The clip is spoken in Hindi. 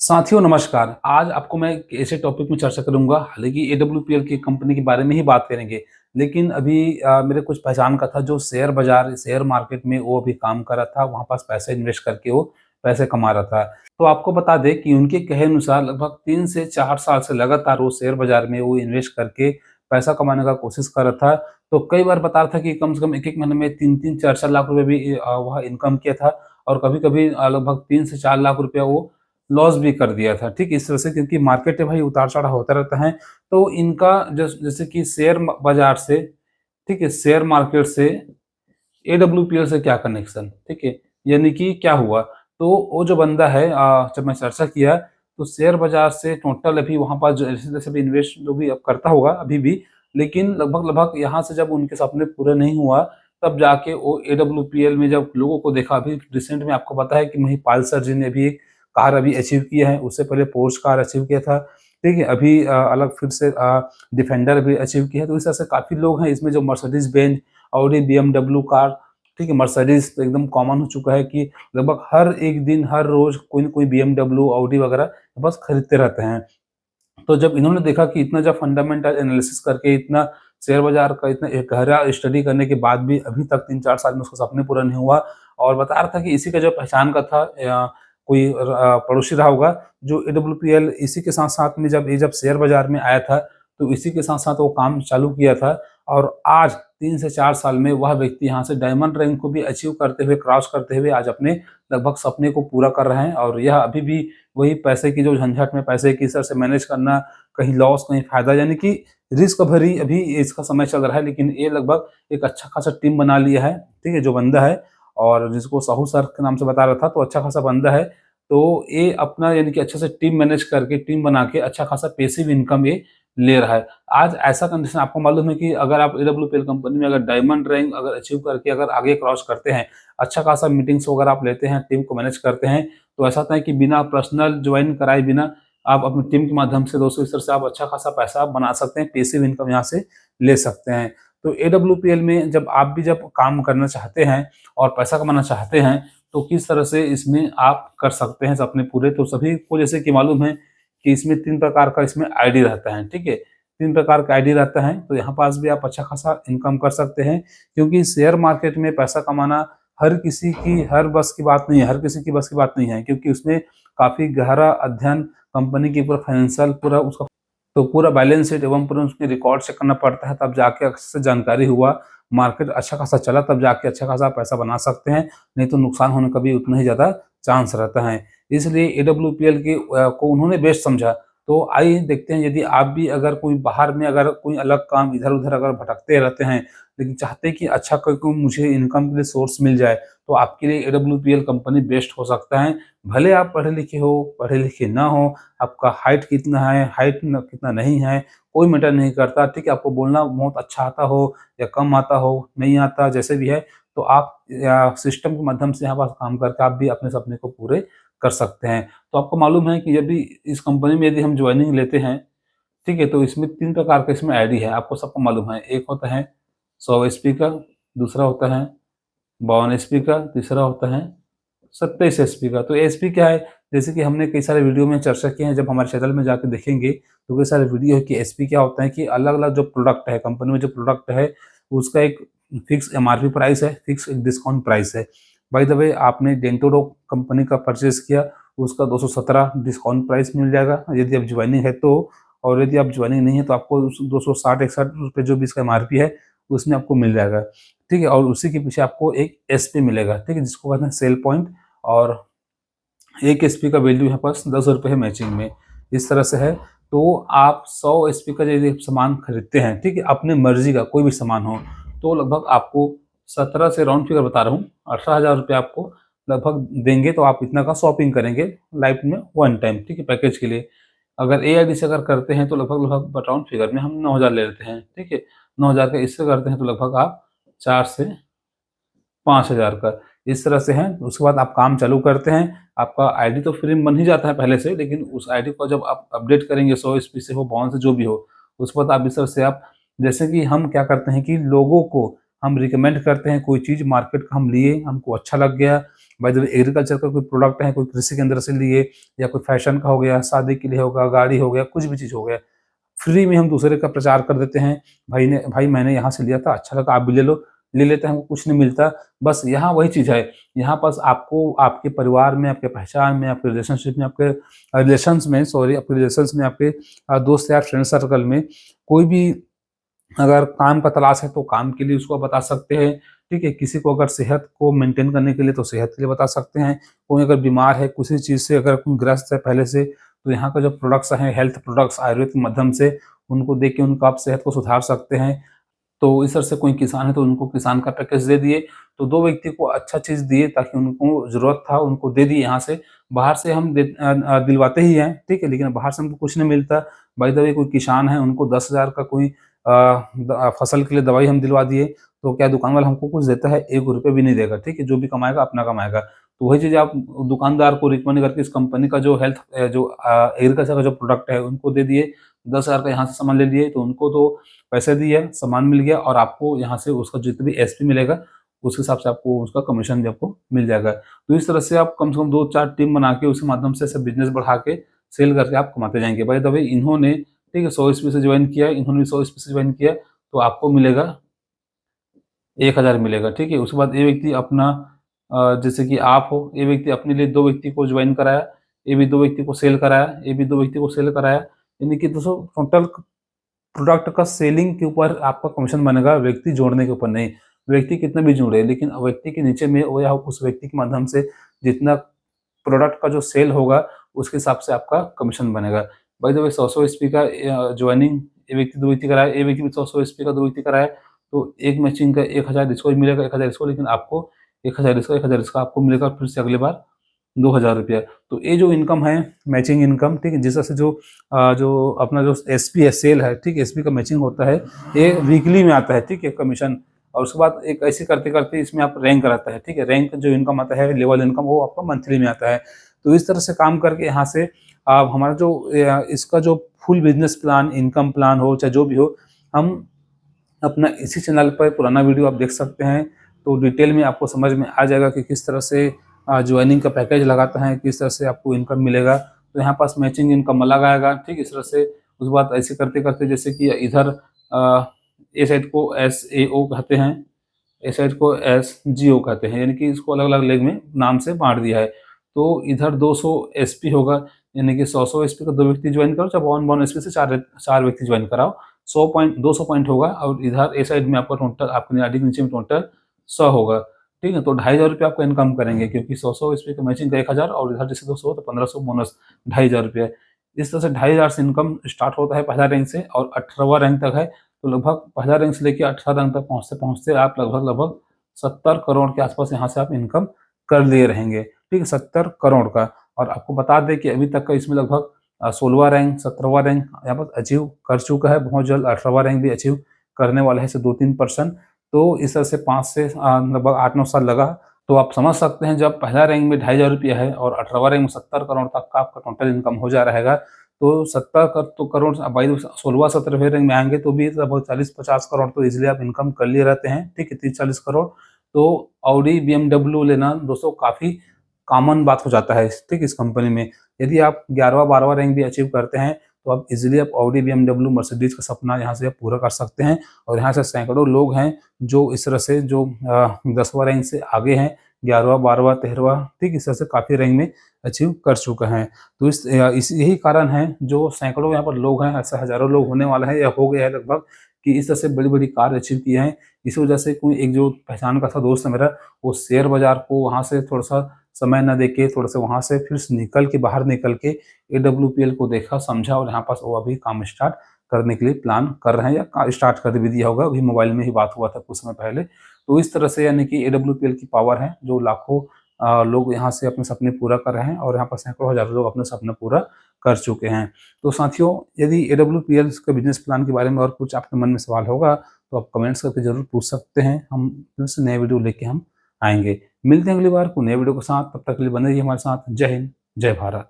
साथियों नमस्कार। आज आपको मैं एक ऐसे टॉपिक में चर्चा करूँगा, हालाँकि एडब्ल्यूपीएल की कंपनी के बारे में ही बात करेंगे। लेकिन अभी मेरे कुछ पहचान का था जो शेयर बाज़ार, शेयर मार्केट में वो अभी काम कर रहा था, वहाँ पास पैसे इन्वेस्ट करके वो पैसे कमा रहा था। तो आपको बता दें कि उनके कहे अनुसार लगभग 3 से 4 साल से लगातार वो शेयर बाज़ार में वो इन्वेस्ट करके पैसा कमाने का कोशिश कर रहा था। तो कई बार बता रहा था कि कम से कम 1-1 महीने में 3-3, 4-4 लाख रुपए भी वह इनकम किया था और कभी-कभी लगभग 3 से 4 लाख रुपया वो लॉस भी कर दिया था, ठीक? इस तरह से क्योंकि मार्केट है भाई उतार-चढ़ाव होता रहता है, तो इनका जैसे कि शेयर बाज़ार से, ठीक है? शेयर मार्केट से एडब्ल्यूपीएल से क्या कनेक्शन, ठीक है? यानी कि क्या हुआ? तो वो जो बंदा है जब मैं चर्चा किया तो शेयर बाज़ार से टोटल अभी वहाँ पास जो जैसे-जैसे भी इन्वेस्ट जो भी अब करता होगा अभी भी, लेकिन लगभग-लगभग यहाँ से जब उनके सपने पूरे नहीं हुआ, तब जाके वो एडब्ल्यूपीएल में जब लोगों को देखा अभी रिसेंट में आपको पता है कि महिपाल सर जी ने भी एक कार अभी अचीव किया है, उससे पहले पोर्श कार अचीव किया था, ठीक है? अभी अलग फिर से डिफेंडर भी अचीव किया है, तो इस तरह से काफ़ी लोग हैं इसमें जो Mercedes Benz, Audi, BMW car, ठीक है? मर्सिडीज़ तो एकदम कॉमन हो चुका है कि लगभग हर एक दिन, हर रोज़ कोई न कोई बीएमडब्ल्यू, ऑडी वगैरह बस खरीदते रहते हैं। तो जब इन्होंने देखा कि इतना जब फंडामेंटल एनालिसिस करके इतना शेयर बाज़ार का इतना एक गहरा स्टडी करने के बाद भी अभी तक 3-4 साल में उसका सपने पूरा नहीं हुआ और बता रहा था कि इसी का जो पहचान का था कोई पड़ोसी रहा होगा जो एडब्ल्यूपीएल इसी के साथ-साथ में जब शेयर बाज़ार में आया था, तो इसी के साथ-साथ वो काम चालू किया था और आज 3 से 4 साल में वह व्यक्ति यहाँ से डायमंड रैंक को भी अचीव करते हुए, क्रॉस करते हुए आज अपने लगभग सपने को पूरा कर रहे हैं और यह अभी भी वही पैसे की जो झंझट में पैसे किस तरह से मैनेज करना, कहीं लॉस, कहीं फ़ायदा यानी कि रिस्क भरी अभी इसका समय चल रहा है, लेकिन ये लगभग एक अच्छा खासा टीम बना लिया है, ठीक है? जो बंदा है और जिसको साहू सर के नाम से बता रहा था, तो अच्छा खासा बंदा है। तो ये अपना यानी कि अच्छे से टीम मैनेज करके, टीम बना के अच्छा खासा पैसिव इनकम ये ले रहा है। आज ऐसा कंडीशन आपको मालूम है कि अगर आप एडब्ल्यूपीएल कंपनी में अगर डायमंड रैंक अगर अचीव करके अगर आगे क्रॉस करते हैं, अच्छा खासा मीटिंग्स वगैरह आप लेते हैं, टीम को मैनेज करते हैं, तो ऐसा होता है कि बिना पर्सनल ज्वाइन कराए बिना आप अपनी टीम के माध्यम से दोस्तों इस तरह से आप अच्छा खासा पैसा आप बना सकते हैं, पैसिव इनकम यहाँ से ले सकते हैं। तो एडब्ल्यूपीएल में जब आप भी जब काम करना चाहते हैं और पैसा कमाना चाहते हैं, तो किस तरह से इसमें आप कर सकते हैं अपने पूरे तो सभी को जैसे कि मालूम है कि इसमें 3 प्रकार का इसमें आईडी रहता है, ठीक है? 3 प्रकार का आईडी रहता है, तो यहाँ पास भी आप अच्छा खासा इनकम कर सकते हैं क्योंकि शेयर मार्केट में पैसा कमाना हर किसी की हर बस की बात नहीं है, हर किसी की बस की बात नहीं है क्योंकि उसमें काफ़ी गहरा अध्ययन कंपनी की पूरा फाइनेंशियल पूरा उसका तो पूरा बैलेंस शीट एवं पूरा उसके रिकॉर्ड चेक करना पड़ता है, तब जाके अच्छे से जानकारी हुआ, मार्केट अच्छा खासा चला तब जाके अच्छा खासा पैसा बना सकते हैं, नहीं तो नुकसान होने का भी उतना ही ज़्यादा चांस रहता है। इसलिए एडब्ल्यूपीएल को उन्होंने बेस्ट समझा। तो आइए देखते हैं यदि आप भी अगर कोई बाहर में अगर कोई अलग काम इधर-उधर अगर भटकते रहते हैं, लेकिन चाहते हैं कि अच्छा कोई मुझे इनकम के लिए सोर्स मिल जाए, तो आपके लिए एडब्ल्यूपीएल कंपनी बेस्ट हो सकता है। भले आप पढ़े-लिखे हो, पढ़े-लिखे ना हो, आपका हाइट कितना है, हाइट न कितना नहीं है, कोई मैटर नहीं करता, ठीक है? आपको बोलना बहुत अच्छा आता हो या कम आता हो, नहीं आता, जैसे भी है, तो आप या सिस्टम के माध्यम से यहाँ पास काम करके आप भी अपने सपने को पूरे कर सकते हैं। तो आपको मालूम है कि जब भी इस कंपनी में यदि हम जॉइनिंग लेते हैं, ठीक है? तो इसमें 3 प्रकार का इसमें आईडी है, आपको सबको मालूम है। एक होता है 100 एचपी का, दूसरा होता है 52 एचपी का, तीसरा होता है 27 एचपी का। तो एचपी क्या है? जैसे कि हमने कई सारे वीडियो में चर्चा की है, जब हमारे चैनल में जाके देखेंगे, तो कई सारे वीडियो है कि एचपी क्या होता है कि अलग-अलग जो प्रोडक्ट है, कंपनी में जो प्रोडक्ट है, उसका एक फिक्स एमआरपी प्राइस है, फिक्स एक डिस्काउंट प्राइस है। बाय द वे आपने डेंटोरो कंपनी का परचेज़ किया, उसका 217 डिस्काउंट प्राइस मिल जाएगा, यदि आप ज्वाइनिंग है तो और यदि आप ज्वाइनिंग नहीं है, तो आपको उस 260-61 रुपए जो भी इसका एमआरपी है, उसमें आपको मिल जाएगा, ठीक है? और उसी के पीछे आपको एक एसपी मिलेगा, ठीक है? जिसको कहते हैं सेल पॉइंट और 1 एचपी का वैल्यू यहाँ पास ₹10 है मैचिंग में, इस तरह से है। तो आप 100 एचपी का यदि सामान खरीदते हैं, ठीक है? अपनी मर्ज़ी का कोई भी सामान हो, तो लगभग आपको 17 से राउंड फिगर बता रहा हूँ, ₹18,000 आपको लगभग देंगे, तो आप इतना का शॉपिंग करेंगे लाइफ में वन टाइम, ठीक है? पैकेज के लिए। अगर एआईडी से अगर करते हैं, तो लगभग राउंड फिगर में हम 9,000 ले लेते हैं, ठीक है? 9,000 का इससे करते हैं, तो लगभग आप 4 से 5,000 का, इस तरह से है। उसके बाद आप काम चालू करते हैं, आपका आईडी तो फ्री में बन ही जाता है पहले से, लेकिन उस आईडी को जब आप अपडेट करेंगे 100 एचपी से हो, 52 से जो भी हो, उसके बाद आप इस तरह से आप जैसे कि हम क्या करते हैं कि लोगों को हम रिकमेंड करते हैं, कोई चीज़ मार्केट का हम लिए, हमको अच्छा लग गया, बाय द वे एग्रीकल्चर का कोई प्रोडक्ट है, कोई कृषि केंद्र से लिए या कोई फैशन का हो गया, शादी के लिए होगा, गाड़ी हो गया, कुछ भी चीज़ हो गया, फ्री में हम दूसरे का प्रचार कर देते हैं। भाई मैंने यहाँ से लिया था, अच्छा लगा, आप भी ले लो। ले लेते हैं, हमको कुछ नहीं मिलता। बस यहाँ वही चीज़ है, यहाँ बस आपको आपके परिवार में, आपके पहचान में, आपके रिलेशनशिप में, आपके रिलेशंस में, सॉरी, आपके रिलेशंस में, आपके दोस्त यार फ्रेंड सर्कल में कोई भी अगर काम का तलाश है तो काम के लिए उसको बता सकते हैं, ठीक है? किसी को अगर सेहत को मेंटेन करने के लिए तो सेहत के लिए बता सकते हैं। कोई अगर बीमार है, किसी चीज़ से अगर कोई ग्रस्त है पहले से, तो यहाँ का जो प्रोडक्ट्स हैं, हेल्थ प्रोडक्ट्स आयुर्वेद के माध्यम से, उनको देख के उनको आप सेहत को सुधार सकते हैं। तो इस तरह से कोई किसान है तो उनको किसान का पैकेज दे दिए, तो 2 व्यक्ति को अच्छा चीज़ दिए ताकि उनको ज़रूरत था, उनको दे दिए यहाँ से। बाहर से हम दिलवाते ही हैं, ठीक है? लेकिन बाहर से हमको कुछ नहीं मिलता। बाय द वे कोई किसान है, उनको 10,000 का कोई फसल के लिए दवाई हम दिलवा दिए, तो क्या दुकान वाला हमको कुछ देता है? ₹1 भी नहीं देगा, ठीक है? जो भी कमाएगा अपना कमाएगा। तो वही चीज़ आप दुकानदार को रिकमेंड करके इस कंपनी का जो एग्रीकल्चर का जो प्रोडक्ट है उनको दे दिए, 10,000 का यहाँ से सामान ले लिए, तो उनको तो पैसे दिए, सामान मिल गया और आपको यहाँ से उसका जितना भी एसपी मिलेगा, उस हिसाब से आपको उसका कमीशन भी आपको मिल जाएगा। तो इस तरह से आप कम से कम 2-4 टीम बना के उसके माध्यम से ऐसे बिज़नेस बढ़ा के सेल करके आप कमाते जाएँगे। बाय द वे इन्होंने, ठीक है, 100 ईस्वी से जॉइन किया, इन्होंने भी 100 ईस्वी से जॉइन किया, तो आपको मिलेगा 1000 मिलेगा, ठीक है? उसके बाद ये व्यक्ति अपना जैसे कि आप हो, ये व्यक्ति अपने लिए 2 व्यक्ति को जॉइन कराया, ये भी 2 व्यक्ति को सेल कराया, ये भी 2 व्यक्ति को सेल कराया, यानी कि दोस्तों टोटल प्रोडक्ट का सेलिंग के ऊपर आपका कमीशन बनेगा, व्यक्ति जोड़ने के ऊपर नहीं। व्यक्ति कितना भी जुड़े, लेकिन व्यक्ति के नीचे में वो या उस व्यक्ति के माध्यम से जितना प्रोडक्ट का जो सेल होगा, उसके हिसाब से आपका कमीशन बनेगा। बाय द वे 100-100 एसपी का जॉइनिंग ये व्यक्ति 2 व्यक्ति कराया, ये व्यक्ति भी 100-100 एसपी का 2 व्यक्ति कराया, तो एक मैचिंग का 1000 इसको भी मिलेगा, 1000 इसको, लेकिन आपको 1000 इसका, 1000 इसका आपको मिलेगा फिर से अगली बार ₹2000। तो ये जो इनकम है, मैचिंग इनकम, ठीक है? जिस तरह से जो अपना जो एसपी है, सेल है, ठीक है? एसपी का मैचिंग होता है, ये वीकली में आता है, ठीक है? कमीशन, और उसके बाद एक ऐसे करते-करते इसमें आप रैंक आता है, ठीक है? रैंक जो इनकम आता है, लेवल इनकम, वो आपका मंथली में आता है। तो इस तरह से काम करके यहाँ से आप हमारा जो इसका जो full business plan, income plan हो, चाहे जो भी हो, हम अपना इसी चैनल पर पुराना वीडियो आप देख सकते हैं। तो डिटेल में आपको समझ में आ जाएगा कि किस तरह से जॉइनिंग का पैकेज लगाता है, किस तरह से आपको इनकम मिलेगा। तो यहाँ पास मैचिंग इनकम अलग आएगा, ठीक? इस तरह से उसके बाद ऐसे करते-करते जैसे कि इधर ए साइड को एसएओ कहते हैं, ए साइड को एसजीओ कहते हैं, यानी कि इसको अलग-अलग लेग में नाम से बाँट दिया है। तो इधर 200 एसपी होगा, यानी कि 100-100 एसपी का 2 व्यक्ति जॉइन करो, चाहे 1-1 एसपी से 4 व्यक्ति जॉइन कराओ, 200 पॉइंट होगा, और इधर ए साइड में आपका टोटल आपके आईडी के नीचे में टोटल 100 होगा, ठीक है? तो ₹2500 आपका इनकम करेंगे, क्योंकि 100-100 एसपी का मैचिंग का 1000 और इधर जैसे 200 तो 1500 बोनस, ₹2500। इस तरह से 2500 से इनकम स्टार्ट होता है पहला रैंक से और 18वाँ रैंक तक है। तो लगभग पहला रैंक से लेके 18 रैंक तक पहुँचते-पहुँचते आप लगभग 70 करोड़ के आसपास यहाँ से आप इनकम कर लिए रहेंगे, ठीक है? 70 करोड़ का। और आपको बता दें कि अभी तक का इसमें लगभग 16वाँ रैंक, 17वाँ रैंक यहाँ पर अचीव कर चुका है, बहुत जल्द 18वाँ रैंक भी अचीव करने वाला है, इससे 2-3%। तो इस तरह से 5 से लगभग 8-9 साल लगा। तो आप समझ सकते हैं, जब पहला रैंक में ₹2500 है और 18वाँ रैंक में 70 करोड़ तक का आपका टोटल इनकम हो जा रहेगा, तो 70 करोड़ बाई 16वाँ 17वें रैंक में आएँगे तो भी लगभग 40-50 करोड़ तो ईज़िली आप इनकम कर लिए रहते हैं, ठीक है? 30-40 करोड़। तो ऑडी, बीएमडब्ल्यू लेना दोस्तों काफ़ी कॉमन बात हो जाता है, ठीक है? इस कंपनी में यदि आप 11वाँ-12वाँ रैंक भी अचीव करते हैं, तो आप ईज़िली आप ऑडी, बीएमडब्ल्यू, मर्सिडीज़ का सपना यहाँ से आप पूरा कर सकते हैं। और यहाँ से सैकड़ों लोग हैं जो इस तरह से जो 10वाँ रैंक से आगे हैं, 11वाँ, 12वाँ, 13वाँ, ठीक? इस तरह से काफ़ी रैंक में अचीव कर चुके हैं। तो यही कारण है जो सैकड़ों यहाँ पर लोग हैं, ऐसे हज़ारों लोग होने वाले हैं या हो गए हैं लगभग, कि इस तरह से बड़ी-बड़ी कार्य अचीव किए हैं। इसी वजह से कोई एक जो पहचान का था दोस्त है मेरा, वो शेयर बाज़ार को वहाँ से थोड़ा-सा समय ना देके थोड़ा-सा वहाँ से फिर से बाहर निकल के एडब्ल्यूपीएल को देखा, समझा और यहाँ पास वो अभी काम स्टार्ट करने के लिए प्लान कर रहे हैं या स्टार्ट कर भी दिया होगा, अभी मोबाइल में ही बात हुआ था कुछ समय पहले। तो इस तरह से यानी कि एडब्ल्यूपीएल की पावर है, जो लाखों लोग यहाँ से अपने सपने पूरा कर रहे हैं और यहाँ पर सैकड़ों हज़ारों लोग अपने सपने पूरा कर चुके हैं। तो साथियों, यदि एडब्ल्यूपीएल के बिज़नेस प्लान के बारे में और कुछ आपके मन में सवाल होगा, तो आप कमेंट्स करके ज़रूर पूछ सकते हैं। हम फिर से नए वीडियो लेके हम आएँगे। मिलते हैं अगली बार को नए वीडियो के साथ, तब तक के लिए बने रहिए हमारे साथ। जय हिंद, जय भारत।